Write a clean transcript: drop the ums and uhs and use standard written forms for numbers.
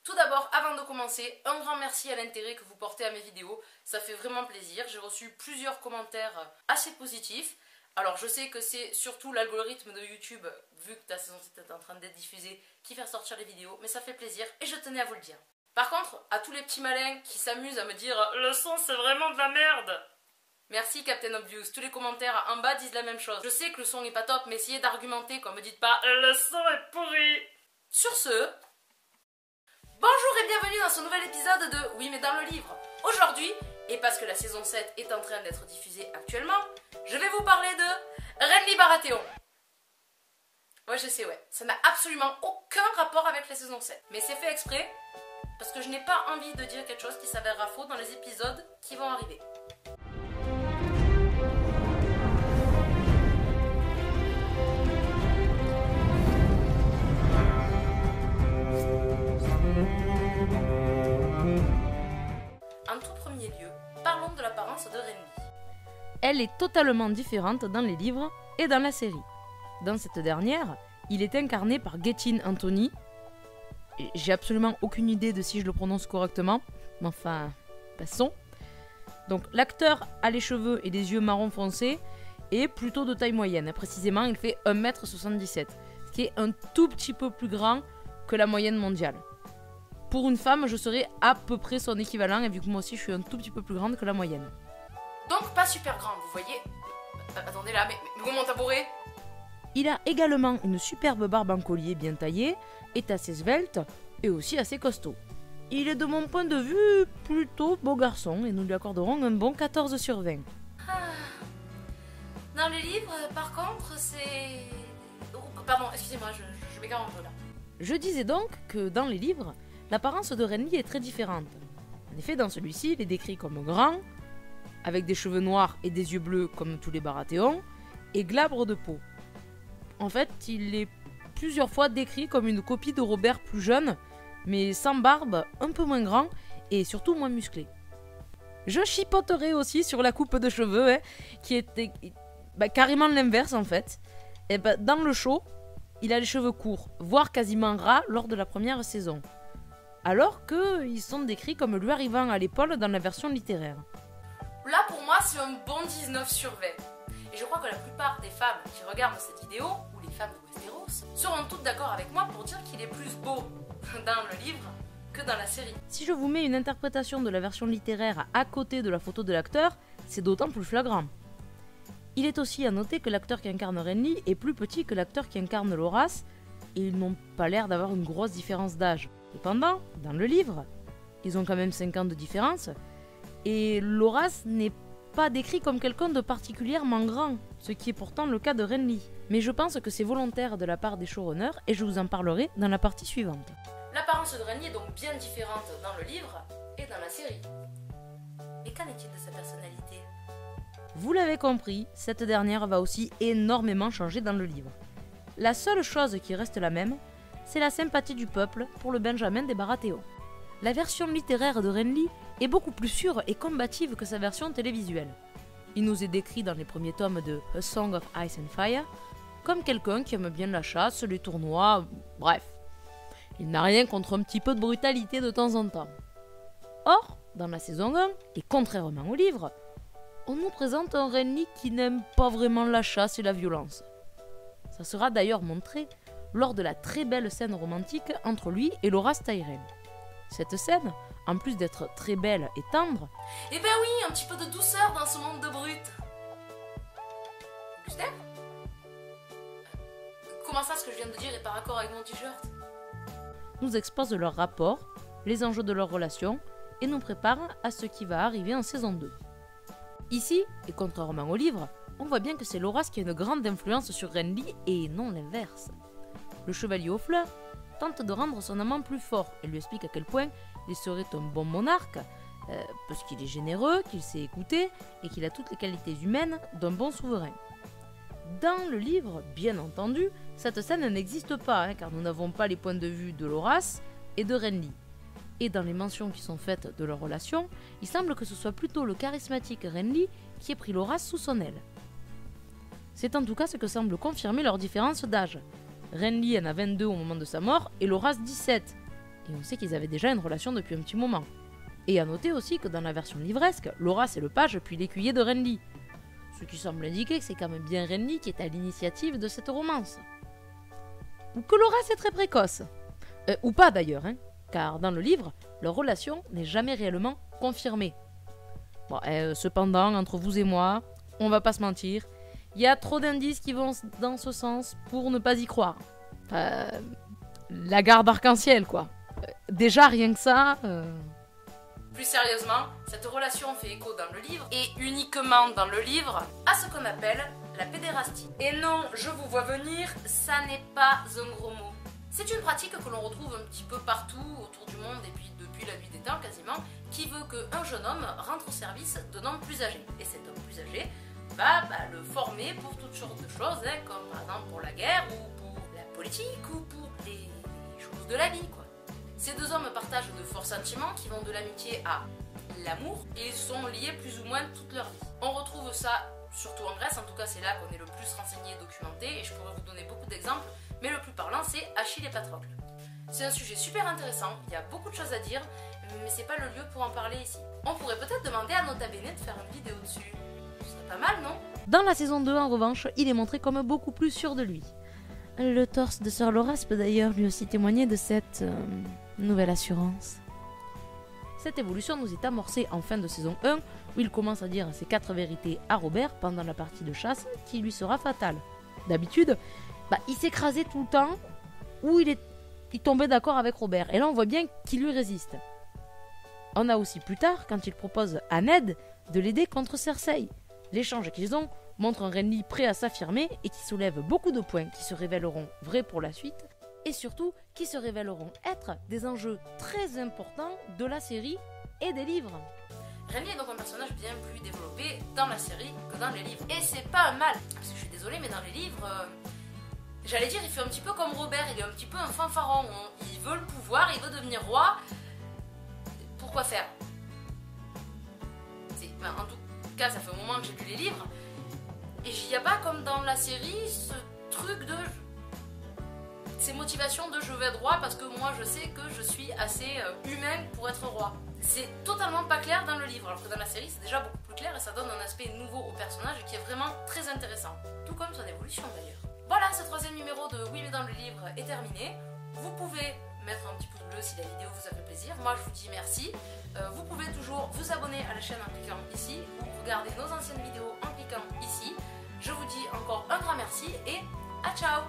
Tout d'abord, avant de commencer, un grand merci à l'intérêt que vous portez à mes vidéos, ça fait vraiment plaisir. J'ai reçu plusieurs commentaires assez positifs. Alors je sais que c'est surtout l'algorithme de YouTube, vu que ta saison 7 est en train d'être diffusée, qui fait sortir les vidéos, mais ça fait plaisir et je tenais à vous le dire. Par contre, à tous les petits malins qui s'amusent à me dire « Le son c'est vraiment de la merde !» Merci Captain Obvious, tous les commentaires en bas disent la même chose. Je sais que le son n'est pas top, mais essayez d'argumenter quoi, me dites pas « Le son est pourri !» Sur ce, bonjour et bienvenue dans ce nouvel épisode de Oui mais dans le livre. Aujourd'hui, et parce que la saison 7 est en train d'être diffusée actuellement, je vais vous parler de Renly Baratheon. Ouais je sais, ouais, ça n'a absolument aucun rapport avec la saison 7. Mais c'est fait exprès, parce que je n'ai pas envie de dire quelque chose qui s'avérera faux dans les épisodes qui vont arriver. En tout premier lieu, parlons de l'apparence de Renly. Elle est totalement différente dans les livres et dans la série. Dans cette dernière, il est incarné par Gethin Anthony. J'ai absolument aucune idée de si je le prononce correctement, mais enfin, passons. Donc l'acteur a les cheveux et des yeux marron foncé et plutôt de taille moyenne. Précisément, il fait 1m77, ce qui est un tout petit peu plus grand que la moyenne mondiale. Pour une femme, je serais à peu près son équivalent, et vu que moi aussi je suis un tout petit peu plus grande que la moyenne. Donc pas super grand, vous voyez. Attendez là, mais où mon tabouret? Il a également une superbe barbe en collier bien taillée, est assez svelte et aussi assez costaud. Il est de mon point de vue plutôt beau garçon et nous lui accorderons un bon 14 sur 20. Dans les livres, par contre, c'est... Oh, pardon, excusez-moi, je m'égare un peu là. Je disais donc que dans les livres, l'apparence de Renly est très différente. En effet, dans celui-ci, il est décrit comme grand, avec des cheveux noirs et des yeux bleus comme tous les Baratheons, et glabre de peau. En fait, il est plusieurs fois décrit comme une copie de Robert plus jeune, mais sans barbe, un peu moins grand et surtout moins musclé. Je chipoterai aussi sur la coupe de cheveux, qui était carrément l'inverse en fait. Et dans le show, il a les cheveux courts, voire quasiment ras lors de la première saison. Alors qu'ils sont décrits comme lui arrivant à l'épaule dans la version littéraire. Là pour moi c'est un bon 19 sur 20. Et je crois que la plupart des femmes qui regardent cette vidéo, ou les femmes de Westeros, seront toutes d'accord avec moi pour dire qu'il est plus beau dans le livre que dans la série. Si je vous mets une interprétation de la version littéraire à côté de la photo de l'acteur, c'est d'autant plus flagrant. Il est aussi à noter que l'acteur qui incarne Renly est plus petit que l'acteur qui incarne Loras, et ils n'ont pas l'air d'avoir une grosse différence d'âge. Cependant, dans le livre, ils ont quand même 5 ans de différence, et Loras n'est pas décrit comme quelqu'un de particulièrement grand, ce qui est pourtant le cas de Renly. Mais je pense que c'est volontaire de la part des showrunners, et je vous en parlerai dans la partie suivante. L'apparence de Renly est donc bien différente dans le livre et dans la série. Mais qu'en est-il de sa personnalité? Vous l'avez compris, cette dernière va aussi énormément changer dans le livre. La seule chose qui reste la même, c'est la sympathie du peuple pour le Benjamin des Baratheons. La version littéraire de Renly est beaucoup plus sûre et combative que sa version télévisuelle. Il nous est décrit dans les premiers tomes de A Song of Ice and Fire comme quelqu'un qui aime bien la chasse, les tournois, bref. Il n'a rien contre un petit peu de brutalité de temps en temps. Or, dans la saison 1, et contrairement au livre, on nous présente un Renly qui n'aime pas vraiment la chasse et la violence. Ça sera d'ailleurs montré lors de la très belle scène romantique entre lui et Loras Tyrell. Cette scène, en plus d'être très belle et tendre... Eh ben oui, un petit peu de douceur dans ce monde de brutes. Augustin ? Comment ça, ce que je viens de dire est par accord avec mon t-shirt ? nous expose leur rapport, les enjeux de leur relation, et nous prépare à ce qui va arriver en saison 2. Ici, et contrairement au livre, on voit bien que c'est Loras qui a une grande influence sur Renly et non l'inverse. Le chevalier aux fleurs tente de rendre son amant plus fort et lui explique à quel point il serait un bon monarque, parce qu'il est généreux, qu'il sait écouter et qu'il a toutes les qualités humaines d'un bon souverain. Dans le livre, bien entendu, cette scène n'existe pas, car nous n'avons pas les points de vue de Loras et de Renly. Et dans les mentions qui sont faites de leur relation, il semble que ce soit plutôt le charismatique Renly qui ait pris Loras sous son aile. C'est en tout cas ce que semble confirmer leur différence d'âge. Renly en a 22 au moment de sa mort et Loras 17. et on sait qu'ils avaient déjà une relation depuis un petit moment. Et à noter aussi que dans la version livresque, Laura c'est le page puis l'écuyer de Renly. Ce qui semble indiquer que c'est quand même bien Renly qui est à l'initiative de cette romance. Ou que Laura c'est très précoce. Ou pas d'ailleurs, hein, car dans le livre, leur relation n'est jamais réellement confirmée. Bon, cependant, entre vous et moi, on va pas se mentir, il y a trop d'indices qui vont dans ce sens pour ne pas y croire. La garde arc-en-ciel, quoi. Déjà, rien que ça... Plus sérieusement, cette relation fait écho dans le livre, et uniquement dans le livre, à ce qu'on appelle la pédérastie. Et non, je vous vois venir, ça n'est pas un gros mot. C'est une pratique que l'on retrouve un petit peu partout autour du monde, et puis depuis la nuit des temps quasiment, qui veut qu'un jeune homme rentre au service d'un homme plus âgé. Et cet homme plus âgé va le former pour toutes sortes de choses, hein, comme par exemple pour la guerre, ou pour la politique, ou pour les choses de la vie, quoi. Ces deux hommes partagent de forts sentiments qui vont de l'amitié à l'amour et ils sont liés plus ou moins toute leur vie. On retrouve ça surtout en Grèce, en tout cas c'est là qu'on est le plus renseigné et documenté, et je pourrais vous donner beaucoup d'exemples, mais le plus parlant c'est Achille et Patrocle. C'est un sujet super intéressant, il y a beaucoup de choses à dire, mais c'est pas le lieu pour en parler ici. On pourrait peut-être demander à Nota Bene de faire une vidéo dessus. Ce serait pas mal, non? Dans la saison 2, en revanche, il est montré comme beaucoup plus sûr de lui. Le torse de Sir Loras peut d'ailleurs lui aussi témoigner de cette nouvelle assurance. Cette évolution nous est amorcée en fin de saison 1, où il commence à dire ses 4 vérités à Robert pendant la partie de chasse qui lui sera fatale. D'habitude, il s'écrasait tout le temps, ou il tombait d'accord avec Robert, et là on voit bien qu'il lui résiste. On a aussi plus tard, quand il propose à Ned de l'aider contre Cersei. L'échange qu'ils ont montre un Renly prêt à s'affirmer et qui soulève beaucoup de points qui se révéleront vrais pour la suite, et surtout qui se révéleront être des enjeux très importants de la série et des livres. Renly est donc un personnage bien plus développé dans la série que dans les livres. Et c'est pas un mal, parce que je suis désolée, mais dans les livres, j'allais dire, il fait un petit peu comme Robert, il est un petit peu un fanfaron. Il veut le pouvoir, il veut devenir roi. Pourquoi faire? En tout cas, ça fait un moment que j'ai lu les livres, et il n'y a pas comme dans la série ce truc de... ces motivations de je vais être roi parce que moi je sais que je suis assez humaine pour être roi. C'est totalement pas clair dans le livre, alors que dans la série c'est déjà beaucoup plus clair et ça donne un aspect nouveau au personnage qui est vraiment très intéressant. Tout comme son évolution d'ailleurs. Voilà, ce 3e numéro de Oui mais dans le livre est terminé. Vous pouvez mettre un petit pouce bleu si la vidéo vous a fait plaisir. Moi je vous dis merci. Vous pouvez toujours vous abonner à la chaîne en cliquant ici ou regarder nos anciennes vidéos en cliquant ici. Je vous dis encore un grand merci et à ciao!